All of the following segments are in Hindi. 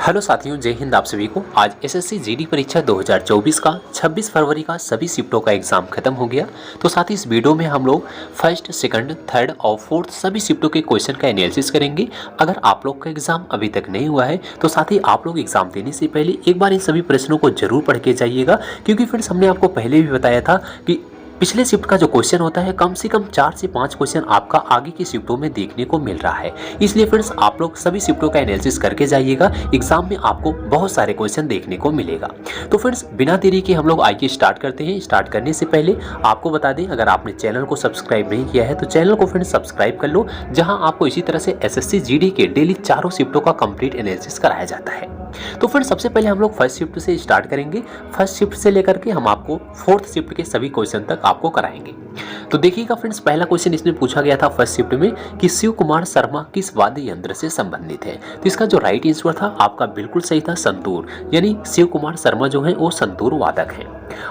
हेलो साथियों, जय हिंद। आप सभी को आज एसएससी जीडी परीक्षा 2024 का 26 फरवरी का सभी शिफ्टों का एग्जाम खत्म हो गया। तो साथ ही इस वीडियो में हम लोग फर्स्ट, सेकंड, थर्ड और फोर्थ सभी शिफ्टों के क्वेश्चन का एनालिसिस करेंगे। अगर आप लोग का एग्जाम अभी तक नहीं हुआ है तो साथ ही आप लोग एग्जाम देने से पहले एक बार इन सभी प्रश्नों को जरूर पढ़ के जाइएगा, क्योंकि फ्रेंड्स हमने आपको पहले भी बताया था कि पिछले शिफ्ट का जो क्वेश्चन होता है कम से कम 4 से 5 क्वेश्चन आपका आगे की शिफ्टों में देखने को मिल रहा है। इसलिए फ्रेंड्स आप लोग सभी शिफ्टों का एनालिसिस करके जाइएगा, एग्जाम में आपको बहुत सारे क्वेश्चन देखने को मिलेगा। तो फ्रेंड्स बिना देरी के हम लोग आइए स्टार्ट करते हैं। स्टार्ट करने से पहले आपको बता दें, अगर आपने चैनल को सब्सक्राइब नहीं किया है तो चैनल को फ्रेंड्स सब्सक्राइब कर लो, जहां आपको इसी तरह से एसएससी जीडी के डेली चारों शिफ्टों का कंप्लीट एनालिसिस कराया जाता है। तो फ्रेंड्स सबसे पहले हम लोग फर्स्ट शिफ्ट से स्टार्ट करेंगे। फर्स्ट शिफ्ट से लेकर के हम आपको फोर्थ शिफ्ट के सभी क्वेश्चन तक आपको कराएंगे। तो देखिएगा फ्रेंड्स, पहला क्वेश्चन इसमें पूछा गया था फर्स्ट शिफ्ट में कि शिव कुमार शर्मा किस वाद्य यंत्र से संबंधित है। तो इसका जो राइट आंसर था आपका बिल्कुल सही था, संतूर। यानी शिव कुमार शर्मा जो है वो संतूर वादक है।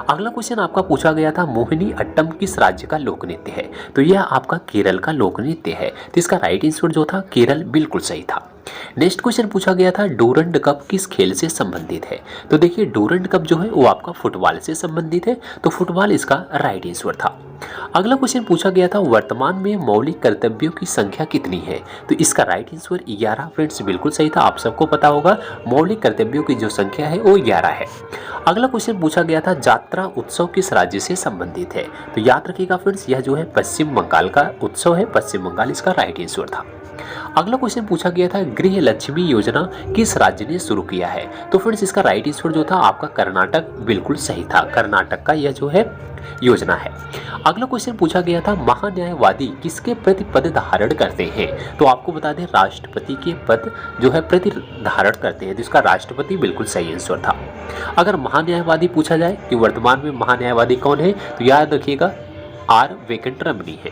अगला क्वेश्चन आपका पूछा गया था मोहिनी अट्टम किस राज्य का लोक नृत्य है। तो यह आपका केरल का लोक नृत्य है। तो इसका राइट आंसर जो था केरल बिल्कुल सही था। नेक्स्ट क्वेश्चन पूछा गया था डूरंड कप किस खेल से संबंधित है। तो देखिए डूरंड कप जो है वो आपका फुटबॉल से संबंधित है, तो फुटबॉल इसका राइट आंसर था। अगला क्वेश्चन पूछा गया था वर्तमान में मौलिक कर्तव्यों की संख्या कितनी है। तो इसका राइट आंसर 11 फ्रेंड्स बिल्कुल सही था। आप सबको पता होगा मौलिक कर्तव्यों की जो संख्या है वो 11 है। अगला क्वेश्चन पूछा गया था जात्रा उत्सव किस राज्य से संबंधित है। तो याद रखिएगा फ्रेंड्स यह जो है पश्चिम बंगाल का उत्सव है, पश्चिम बंगाल इसका राइट आंसर था। अगला क्वेश्चन पूछा गया था गृह लक्ष्मी योजना किस राज्य ने शुरू किया है। तो फ्रेंड्स इसका राइट आंसर जो था आपका कर्नाटक बिल्कुल सही था। कर्नाटक का यह जो है योजना है। अगला क्वेश्चन पूछा गया था महान्यायवादी किसके प्रति पद धारण करते हैं। तो आपको बता दें राष्ट्रपति के पद जो है प्रति धारण करते हैं, तो इसका राष्ट्रपति बिल्कुल सही आंसर था। अगर महान्यायवादी पूछा जाए कि वर्तमान में महान्यायवादी कौन है, तो याद रखिएगा आर वेंकटरमणी है।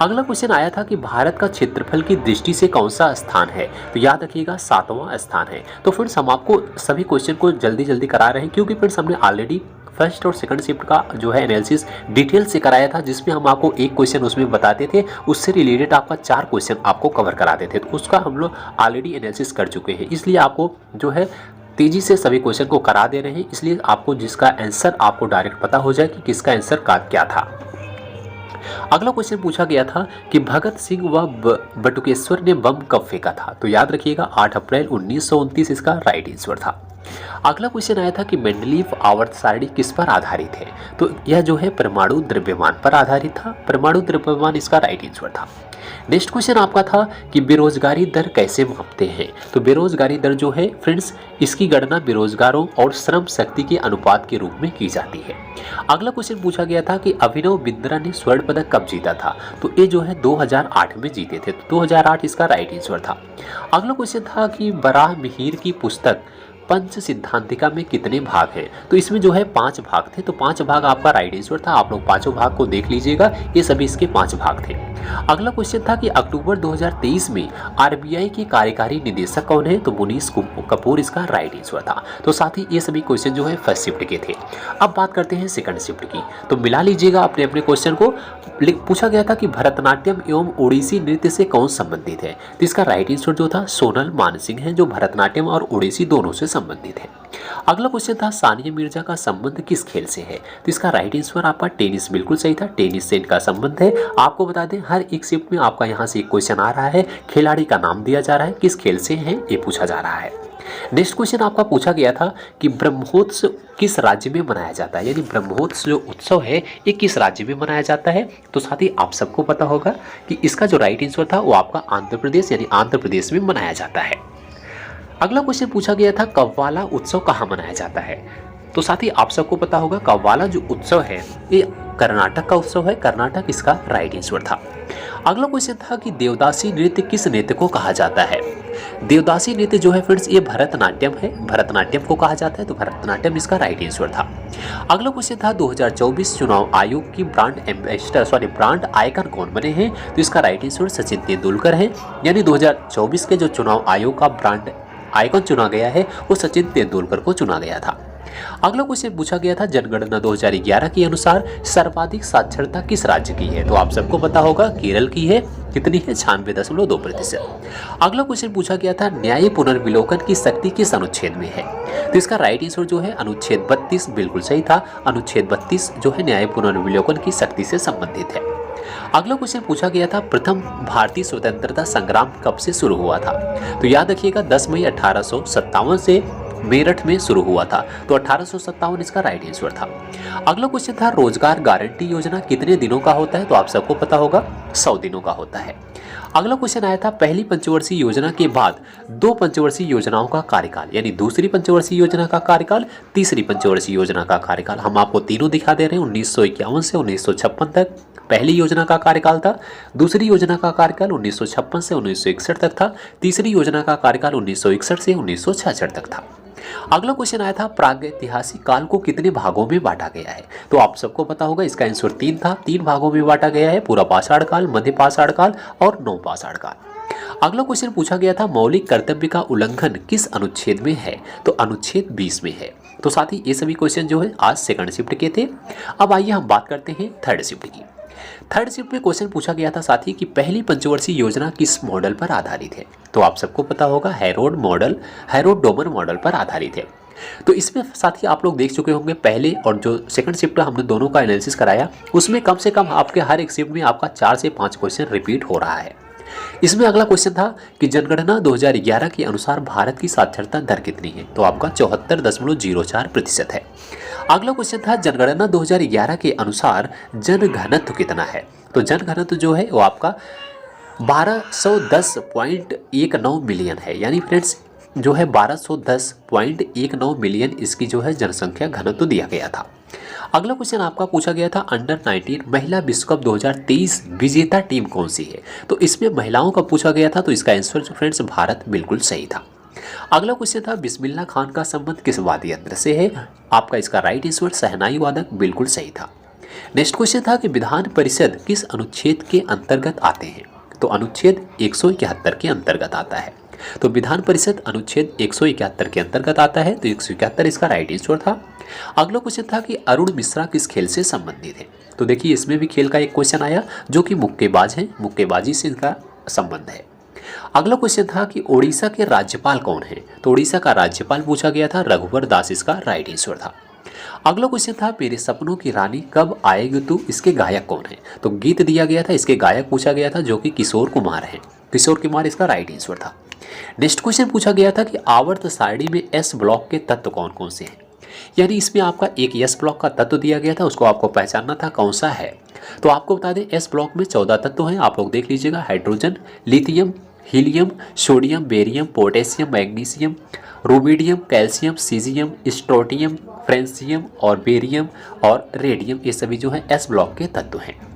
अगला क्वेश्चन आया था कि भारत का क्षेत्रफल की दृष्टि से कौन सा स्थान है। तो याद रखिएगा 7वां स्थान है। तो फ्रेंड्स हम आपको सभी क्वेश्चन को जल्दी जल्दी करा रहे हैं, क्योंकि फ्रेंड्स हमने ऑलरेडी फर्स्ट और सेकंड शिफ्ट का जो है एनालिसिस डिटेल से कराया था, जिसमें हम आपको एक क्वेश्चन उसमें बताते थे, उससे रिलेटेड आपका 4 क्वेश्चन आपको कवर कराते थे। तो उसका हम लोग ऑलरेडी एनालिसिस कर चुके हैं, इसलिए आपको जो है तेजी से सभी क्वेश्चन को करा दे रहे हैं, इसलिए आपको जिसका आंसर आपको डायरेक्ट पता हो जाए कि किसका आंसर का क्या था। अगला क्वेश्चन पूछा गया था कि भगत सिंह व बटुकेश्वर ने बम कब फेंका था। तो याद रखिएगा 8 अप्रैल 1929 इसका राइट आंसर था। अगला क्वेश्चन आया था कि मेंडलीव आवर्त सारणी किस पर आधारित है। तो यह जो है परमाणु द्रव्यमान पर आधारित था। परमाणु द्रव्यमान इसका राइट आंसर था। नेक्स्ट क्वेश्चन आपका था कि बेरोजगारी दर कैसे मापते हैं। तो बेरोजगारी दर जो है फ्रेंड्स इसकी गणना बेरोजगारों और श्रम शक्ति के अनुपात के रूप में की जाती है। अगला क्वेश्चन पूछा गया था कि अभिनव बिंद्रा ने स्वर्ण पदक कब जीता था। तो ये जो है 2008 में जीते थे। तो 2008 इसका राइट आंसर था। अगला क्वेश्चन था कि बराह मिहिर की पुस्तक पंच सिद्धांतिका में कितने भाग हैं। तो इसमें जो है 5 भाग थे। तो 5 भाग आपका राइट आंसर था। आप लोग 5 भाग को देख लीजिएगा, ये सभी इसके 5 भाग थे। अगला क्वेश्चन था कि अक्टूबर 2023 में आरबीआई के कार्यकारी निदेशक कौन है। तो मुनीश कपूर इसका राइट आंसर था। तो साथ ही ये सभी क्वेश्चन जो है फर्स्ट शिफ्ट के थे। अब बात करते हैं सेकंड शिफ्ट की। तो मिला लीजिएगा अपने अपने क्वेश्चन को। पूछा गया था कि भरतनाट्यम एवं ओडिसी नृत्य से कौन संबंधित है। तो इसका राइट आंसर जो था सोनल मानसिंह है, जो भरतनाट्यम और ओडिसी दोनों से संबंधित है। अगला क्वेश्चन था सानिया मिर्जा का संबंध किस खेल से है। तो इसका राइट आंसर आपका टेनिस बिल्कुल सही था। टेनिस से इनका संबंध है। आपको बता दें हर एक शिफ्ट में आपका यहाँ से एक क्वेश्चन आ रहा है, खिलाड़ी का नाम दिया जा रहा है, किस खेल से है ये पूछा जा रहा है। नेक्स्ट क्वेश्चन आपका पूछा गया था कि ब्रह्मोत्सव किस राज्य में मनाया जाता है। यानी ब्रह्मोत्सव जो उत्सव है ये किस राज्य में मनाया जाता है। तो साथ ही आप सबको पता होगा कि इसका जो राइट आंसर था वो आपका आंध्र प्रदेश यानी आंध्र प्रदेश में मनाया जाता है। अगला क्वेश्चन पूछा गया था कव्वाला उत्सव कहाँ मनाया जाता है। तो साथ ही आप सबको पता होगा कव्वाला जो उत्सव है ये कर्नाटक का उत्सव है। कर्नाटक इसका राइट आंसर था। अगला क्वेश्चन था कि देवदासी नृत्य किस नृत्य को कहा जाता है। देवदासी नृत्य जो है फ्रेंड्स ये भरतनाट्यम है। भरतनाट्यम को कहा जाता है, तो भरतनाट्यम इसका राइट आंसर था। अगला क्वेश्चन था 2024 चुनाव आयोग की ब्रांड आइकन कौन बने हैं। तो इसका राइट आंसर सचिन तेंदुलकर है। यानी 2024 के जो चुनाव आयोग का ब्रांड आइकन चुना गया है वो सचिन तेंदुलकर को चुना गया था। अगला क्वेश्चन पूछा गया था जनगणना 2011 के अनुसार सर्वाधिक साक्षरता किस राज्य की है? तो आप सबको पता होगा केरल की है। कितनी है? 96.2%। अगला क्वेश्चन पूछा गया था न्याय पुनर्विलोकन की शक्ति किस अनुच्छेद में है? तो इसका राइट आंसर जो है अनुच्छेद 32 बिल्कुल सही था। अनुच्छेद 32 जो है न्याय पुनर्विलोकन की शक्ति से संबंधित है। अगला क्वेश्चन पूछा गया था प्रथम भारतीय स्वतंत्रता संग्राम कब से शुरू हुआ था? तो याद रखिएगा 10 मई 1857 से मेरठ में शुरू हुआ था। तो 1857 इसका राइट आंसर था। अगला क्वेश्चन था रोजगार गारंटी योजना कितने दिनों का होता है? तो आप सबको पता होगा 100 दिनों का होता है। अगला क्वेश्चन आया था पहली पंचवर्षीय योजना के बाद 2 पंचवर्षीय योजनाओं का कार्यकाल, यानी दूसरी पंचवर्षीय योजना का कार्यकाल, तीसरी पंचवर्षीय योजना का कार्यकाल। हम आपको तीनों दिखा दे रहे हैं। 1951 से 1956 तक पहली योजना का कार्यकाल था। दूसरी योजना का कार्यकाल 1956 से 1961 तक था। तीसरी योजना का कार्यकाल 1961 से 1966 तक था। अगला क्वेश्चन आया था प्रागैतिहासिक काल को कितने भागों में बांटा गया है? तो आप सबको पता होगा इसका आंसर 3 था। 3 भागों में बांटा गया है, पूरा पाषाण काल, मध्य पाषाण काल और नवपाषाण काल। अगला क्वेश्चन पूछा गया था मौलिक कर्तव्य का उल्लंघन किस अनुच्छेद में है? तो अनुच्छेद 20 में है। तो साथ ही ये सभी क्वेश्चन जो है आज सेकंड शिफ्ट के थे। अब आइए हम बात करते हैं थर्ड शिफ्ट की। थर्ड शिफ्ट में क्वेश्चन पूछा गया था साथी कि पहली पंचवर्षीय योजना किस मॉडल पर आधारित है? तो आप सबको पता होगा हैरोड डोमर मॉडल पर आधारित है। तो इसमें साथी आप लोग देख चुके होंगे पहले और जो सेकंड शिफ्ट हमने दोनों का एनालिसिस कराया, उसमें कम से कम आपके हर एक शिफ्ट में आपका 4 से 5 क्वेश्चन रिपीट हो रहा है। इसमें अगला क्वेश्चन था कि जनगणना 2011 के अनुसार भारत की साक्षरता दर कितनी है? तो आपका 74.04% है। अगला क्वेश्चन था जनगणना 2011 के अनुसार जनघनत्व कितना है? तो जनघनत्व जो है वो आपका 1210.19 मिलियन है, यानी फ्रेंड्स जो है 1210.19 मिलियन इसकी जो है जनसंख्या घनत्व दिया गया था। अगला क्वेश्चन आपका पूछा गया था अंडर 19 महिला विश्व कप 2023 विजेता टीम कौन सी है? तो इसमें महिलाओं का पूछा गया था। तो इसका आंसर फ्रेंड्स भारत बिल्कुल सही था। अगला क्वेश्चन था बिस्मिल्लाह खान का संबंध किस वाद्य यंत्र से है? आपका इसका राइट आंसर शहनाई वादक बिल्कुल सही था। नेक्स्ट क्वेश्चन था कि विधान परिषद किस अनुच्छेद के अंतर्गत आते हैं? तो अनुच्छेद 171 के अंतर्गत आता है। तो विधान परिषद अनुच्छेद 171 के अंतर्गत आता है। तो 171 इसका राइट आंसर था। अगला क्वेश्चन था कि अरुण मिश्रा किस खेल से संबंधित है? तो देखिए इसमें भी खेल का एक क्वेश्चन आया जो कि मुक्केबाज है, मुक्केबाजी से इनका संबंध है। अगला क्वेश्चन था कि ओडिशा के राज्यपाल कौन है? तो ओडिशा का राज्यपाल पूछा गया था, रघुवर दास इसका राइट आंसर था। अगला क्वेश्चन था मेरे सपनों की रानी कब आएगी तू, इसके गायक कौन है? तो गीत दिया गया था, इसके गायक पूछा गया था जो कि किशोर कुमार है। किशोर कुमार इसका राइट आंसर था। नेक्स्ट क्वेश्चन पूछा गया था कि आवर्त सारणी में एस ब्लॉक के तत्व कौन कौन से हैं? यानी इसमें आपका एक एस ब्लॉक का तत्व दिया गया था, उसको आपको पहचानना था कौन सा है। तो आपको बता दें एस ब्लॉक में 14 तत्व हैं, आप लोग देख लीजिएगा। Hydrogen, lithium, helium, sodium, barium, potassium, magnesium, rubidium, calcium, caesium, strontium, francium और बेरियम और रेडियम, ये सभी जो है एस ब्लॉक के तत्व हैं।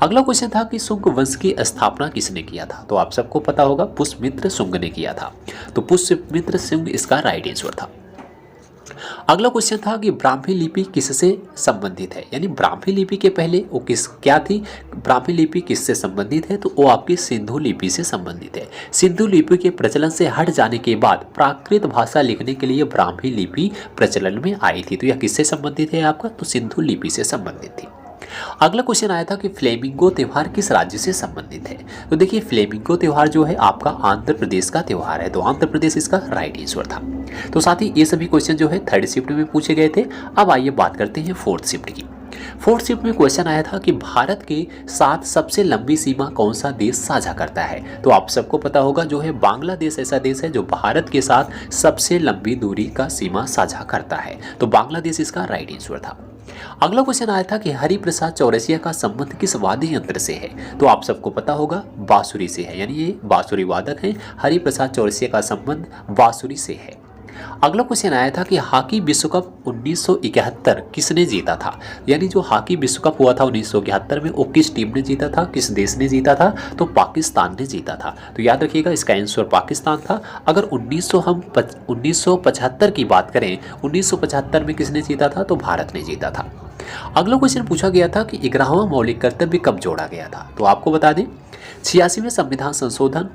अगला क्वेश्चन था कि शुंग वंश की स्थापना किसने किया था? तो आप सबको पता होगा पुष्यमित्र शुंग ने किया था। तो पुष्यमित्र शुंग इसका राइट आंसर था। अगला क्वेश्चन था कि ब्राह्मी लिपि किससे संबंधित है? यानी ब्राह्मी लिपि के पहले वो क्या थी? ब्राह्मी लिपि किससे संबंधित है? तो वो आपकी सिंधु लिपि से संबंधित है। सिंधु लिपि के प्रचलन से हट जाने के बाद प्राकृत भाषा लिखने के लिए ब्राह्मी लिपि प्रचलन में आई थी। तो यह किससे संबंधित है आपका? तो सिंधु लिपि से संबंधित थी। अगला क्वेश्चन आया था कि फ्लेमिंगो त्यौहार किस राज्य से संबंधित है? तो देखिए फ्लेमिंगो त्यौहार जो है आपका आंध्र प्रदेश का त्यौहार है। तो आंध्र प्रदेश इसका राइट आंसर था। तो साथ ही ये सभी क्वेश्चन जो है थर्ड शिफ्ट में पूछे गए थे। अब आइए बात करते हैं फोर्थ शिफ्ट की। फोर्थ शिफ्ट में क्वेश्चन आया था कि भारत के साथ सबसे लंबी सीमा कौन सा देश साझा करता है? तो आप सबको पता होगा जो है बांग्लादेश ऐसा देश है जो भारत के साथ सबसे लंबी दूरी का सीमा साझा करता है। तो बांग्लादेश इसका राइट आंसर था। अगला क्वेश्चन आया था कि हरिप्रसाद चौरसिया का संबंध किस वाद्य यंत्र से है? तो आप सबको पता होगा बांसुरी से है, यानी ये बांसुरी वादक हैं। हरिप्रसाद चौरसिया का संबंध बांसुरी से है। अगला क्वेश्चन आया था कि हॉकी विश्व कप 1971 किसने जीता था? यानी जो हॉकी विश्व कप हुआ था 1971 में वो किस टीम ने जीता था, किस देश ने जीता था? तो पाकिस्तान ने जीता था। तो याद रखिएगा इसका आंसर पाकिस्तान था। अगर 1975 की बात करें, 1975 में किसने जीता था? तो भारत ने जीता था। अगला क्वेश्चन पूछा गया था कि 11वां मौलिक कर्तव्य कब जोड़ा गया था? तो आपको बता दें 86वें संविधान संशोधन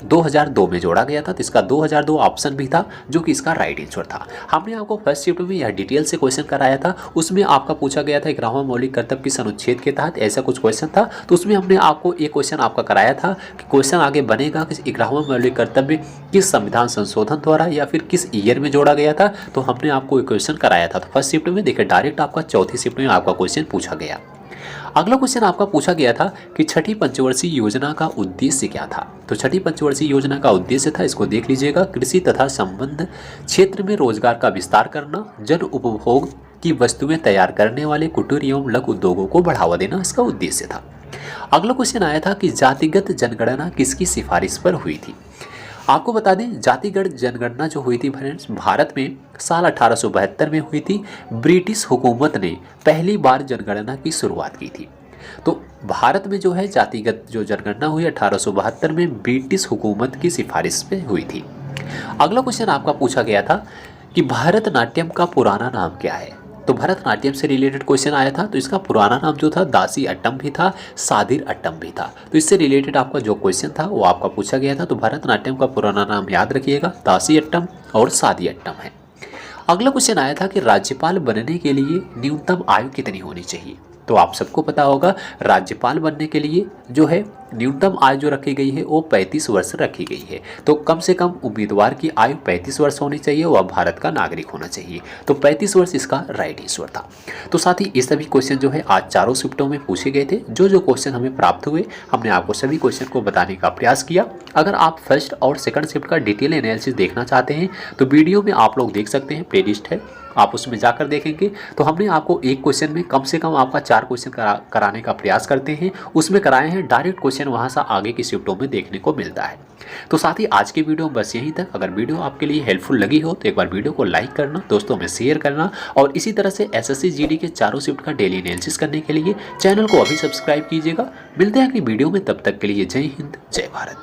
2002 में जोड़ा गया था, तो इसका 2002 ऑप्शन भी था जो कि इसका राइट आंसर था। हमने आपको फर्स्ट शिफ्ट में यह डिटेल से क्वेश्चन कराया था, उसमें आपका पूछा गया था 11वां मौलिक कर्तव्य किस अनुच्छेद के तहत, ऐसा कुछ क्वेश्चन था। तो उसमें हमने आपको एक क्वेश्चन आपका कराया था कि क्वेश्चन आगे बनेगा कि 11वां मौलिक कर्तव्य किस संविधान संशोधन द्वारा या फिर किस ईयर में जोड़ा गया था, तो हमने आपको एक क्वेश्चन कराया था। तो फर्स्ट शिफ्ट में देखिए डायरेक्ट आपका चौथी शिफ्ट में आपका क्वेश्चन पूछा गया। अगला क्वेश्चन आपका पूछा गया था कि छठी पंचवर्षीय योजना का उद्देश्य क्या था। तो छठी पंचवर्षीय योजना का उद्देश्य था, इसको देख लीजिएगा, कृषि तथा संबद्ध क्षेत्र में रोजगार का विस्तार करना, जन उपभोग की वस्तुएं तैयार करने वाले कुटीर एवं लघु उद्योगों को बढ़ावा देना इसका उद्देश्य था। अगला क्वेश्चन आया था कि जातिगत जनगणना किसकी सिफारिश पर हुई थी। आपको बता दें जातिगत जनगणना जो हुई थी फ्रेंड्स भारत में साल 1872 में हुई थी। ब्रिटिश हुकूमत ने पहली बार जनगणना की शुरुआत की थी। तो भारत में जो है जातिगत जो जनगणना हुई 1872 में ब्रिटिश हुकूमत की सिफारिश पे हुई थी। अगला क्वेश्चन आपका पूछा गया था कि भरतनाट्यम का पुराना नाम क्या है। तो भरतनाट्यम से रिलेटेड क्वेश्चन आया था, तो इसका पुराना नाम जो था दासी अट्टम भी था, सादिर अट्टम भी था। तो इससे रिलेटेड आपका जो क्वेश्चन था वो आपका पूछा गया था। तो भरतनाट्यम का पुराना नाम याद रखिएगा, दासी अट्टम और सादी अट्टम है। अगला क्वेश्चन आया था कि राज्यपाल बनने के लिए न्यूनतम आयु कितनी होनी चाहिए। तो आप सबको पता होगा राज्यपाल बनने के लिए जो है न्यूनतम आयु जो रखी गई है वो 35 वर्ष रखी गई है। तो कम से कम उम्मीदवार की आयु 35 वर्ष होनी चाहिए, वह भारत का नागरिक होना चाहिए। तो 35 वर्ष इसका राइट आंसर था। तो साथ ही ये सभी क्वेश्चन जो है आज चारों शिफ्टों में पूछे गए थे। जो जो क्वेश्चन हमें प्राप्त हुए हमने आपको सभी क्वेश्चन को बताने का प्रयास किया। अगर आप फर्स्ट और सेकंड शिफ्ट का डिटेल एनालिसिस देखना चाहते हैं तो वीडियो में आप लोग देख सकते हैं, प्लेलिस्ट है, आप उसमें जाकर देखेंगे। तो हमने आपको एक क्वेश्चन में कम से कम आपका 4 क्वेश्चन कराने का प्रयास करते हैं, उसमें कराए हैं डायरेक्ट क्वेश्चन, वहां से आगे की शिफ्टों में देखने को मिलता है। तो साथ ही आज की वीडियो बस यहीं तक। अगर वीडियो आपके लिए हेल्पफुल लगी हो तो एक बार वीडियो को लाइक करना, दोस्तों में शेयर करना और इसी तरह से एसएससी जीडी के चारों शिफ्ट का डेली एनालिसिस करने के लिए चैनल को अभी सब्सक्राइब कीजिएगा। मिलते हैं अगली वीडियो में, तब तक के लिए जय हिंद जय भारत।